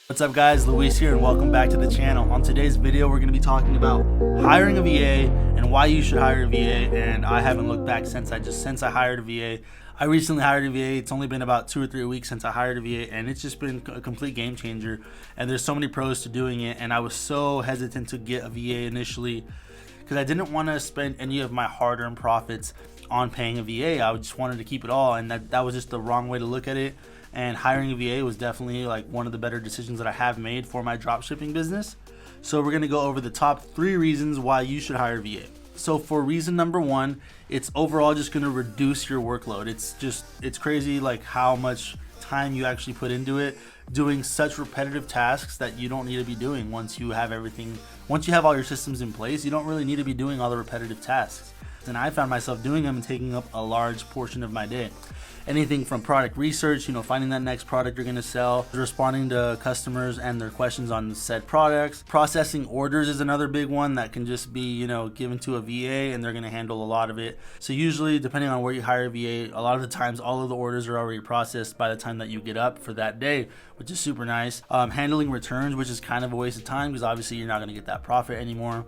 What's up guys, Luis here and welcome back to the channel. On today's video we're going to be talking about hiring a VA and why you should hire a VA. And I haven't looked back since I hired a VA. I recently hired a VA. It's only been about 2 or 3 weeks since I hired a VA, and it's just been a complete game changer. And there's so many pros to doing it, and I was so hesitant to get a VA initially because I didn't want to spend any of my hard-earned profits on paying a VA. I just wanted to keep it all, and that was just the wrong way to look at it. And hiring a VA was definitely like one of the better decisions that I have made for my dropshipping business. So we're going to go over the top 3 reasons why you should hire a VA. So for reason number 1, it's overall just going to reduce your workload. It's crazy like how much time you actually put into it, doing such repetitive tasks that you don't need to be doing. Once you have all your systems in place, you don't really need to be doing all the repetitive tasks. And I found myself doing them and taking up a large portion of my day. Anything from product research, finding that next product you're going to sell, responding to customers and their questions on said products. Processing orders is another big one that can just be, given to a VA and they're going to handle a lot of it. So usually, depending on where you hire a VA, a lot of the times all of the orders are already processed by the time that you get up for that day, which is super nice. Handling returns, which is kind of a waste of time because obviously you're not going to get that profit anymore.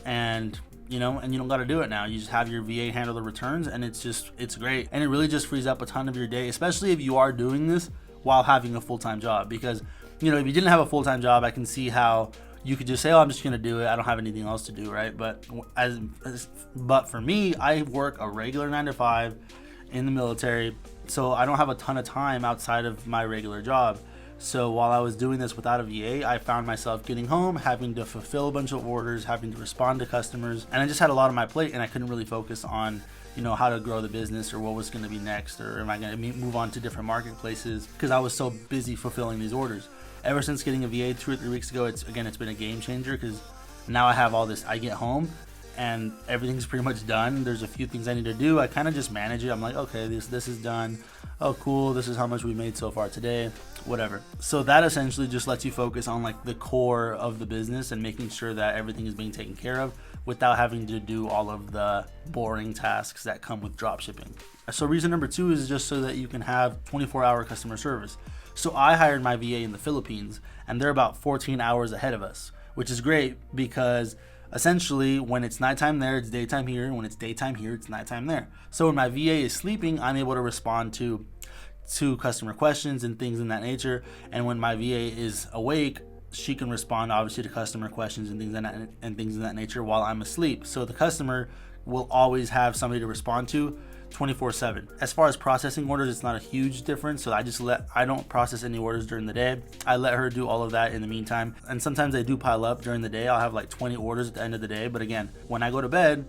And you don't got to do it now. You just have your VA handle the returns, and it's great. And it really just frees up a ton of your day, especially if you are doing this while having a full-time job. Because, if you didn't have a full-time job, I can see how you could just say, oh, I'm just going to do it. I don't have anything else to do, right? But for me, I work a regular 9 to 5 in the military, so I don't have a ton of time outside of my regular job. So while I was doing this without a VA, I found myself getting home, having to fulfill a bunch of orders, having to respond to customers, and I just had a lot on my plate, and I couldn't really focus on, how to grow the business or what was going to be next, or am I going to move on to different marketplaces, because I was so busy fulfilling these orders. Ever since getting a VA 2 or 3 weeks ago, it's been a game changer, because now I have all this. I get home and everything's pretty much done. There's a few things I need to do. I kind of just manage it. I'm like, okay, this is done. Oh, cool. This is how much we made so far today, whatever. So that essentially just lets you focus on like the core of the business and making sure that everything is being taken care of without having to do all of the boring tasks that come with dropshipping. So reason number 2 is just so that you can have 24-hour customer service. So I hired my VA in the Philippines, and they're about 14 hours ahead of us, which is great because essentially, when it's nighttime there, it's daytime here, and when it's daytime here, it's nighttime there. So when my VA is sleeping, I'm able to respond to customer questions and things in that nature. And when my VA is awake, she can respond obviously to customer questions and things in that nature while I'm asleep. So the customer will always have somebody to respond to 24/7. As far as processing orders, it's not a huge difference. So I don't process any orders during the day. I let her do all of that in the meantime. And sometimes they do pile up during the day. I'll have like 20 orders at the end of the day. But again, when I go to bed,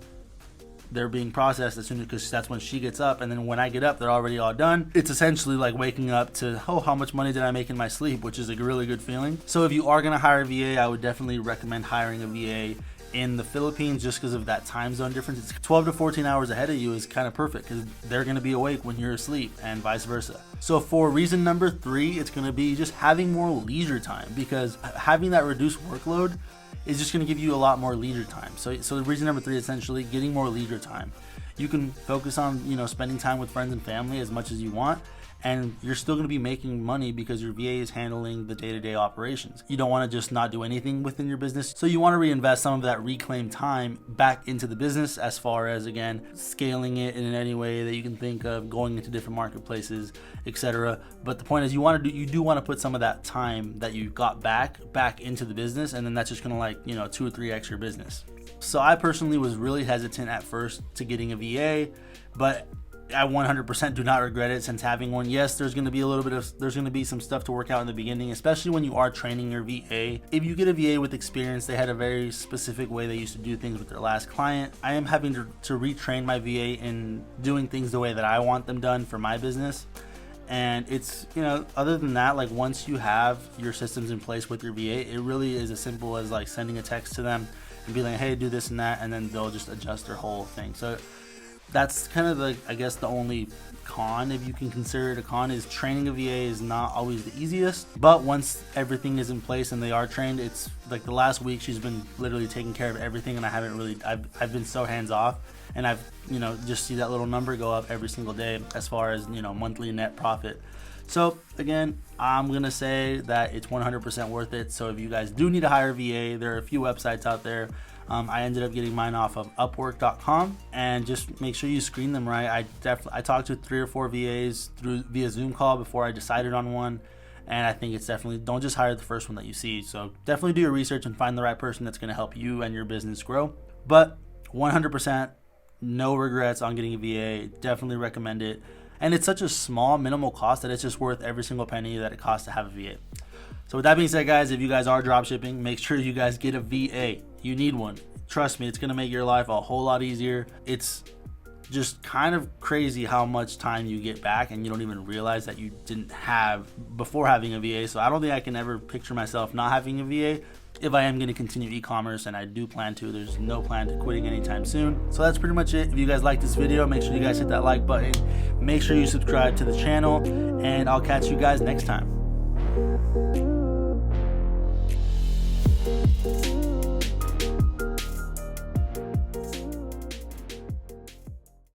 they're being processed as soon as, because that's when she gets up. And then when I get up, they're already all done. It's essentially like waking up to, oh, how much money did I make in my sleep, which is a really good feeling. So if you are going to hire a VA, I would definitely recommend hiring a VA in the Philippines, just because of that time zone difference. It's 12 to 14 hours ahead of you is kind of perfect because they're going to be awake when you're asleep, and vice versa. So for reason number 3, it's going to be just having more leisure time, because having that reduced workload is just going to give you a lot more leisure time. So reason number 3 is essentially getting more leisure time. You can focus on spending time with friends and family as much as you want, and you're still going to be making money because your VA is handling the day-to-day operations. You don't want to just not do anything within your business. So you want to reinvest some of that reclaimed time back into the business, as far as, again, scaling it in any way that you can think of, going into different marketplaces, etc. But the point is, you do want to put some of that time that you got back into the business, and then that's just going to 2 or 3x your business. So I personally was really hesitant at first to getting a VA, but I 100% do not regret it since having one. Yes, there's going to be some stuff to work out in the beginning, especially when you are training your VA. If you get a VA with experience, they had a very specific way they used to do things with their last client. I am having to retrain my VA in doing things the way that I want them done for my business. And it's, other than that, like once you have your systems in place with your VA, it really is as simple as like sending a text to them and be like, hey, do this and that, and then they'll just adjust their whole thing. So that's kind of the only con, if you can consider it a con, is training a VA is not always the easiest. But once everything is in place and they are trained, it's like the last week she's been literally taking care of everything, and I've been so hands off, and I've just see that little number go up every single day as far as monthly net profit. So again, I'm gonna say that it's 100% worth it. So if you guys do need to hire a VA, there are a few websites out there. I ended up getting mine off of Upwork.com, and just make sure you screen them right. I talked to 3 or 4 VAs via Zoom call before I decided on one, and I think it's definitely, don't just hire the first one that you see. So definitely do your research and find the right person that's going to help you and your business grow. But 100%, no regrets on getting a VA. Definitely recommend it. And it's such a small, minimal cost that it's just worth every single penny that it costs to have a VA. So with that being said, guys, if you guys are dropshipping, make sure you guys get a VA. You need one. Trust me, it's going to make your life a whole lot easier. It's just kind of crazy how much time you get back and you don't even realize that you didn't have before having a VA. So I don't think I can ever picture myself not having a VA if I am going to continue e-commerce, and I do plan to. There's no plan to quitting anytime soon. So that's pretty much it. If you guys like this video, make sure you guys hit that like button. Make sure you subscribe to the channel, and I'll catch you guys next time.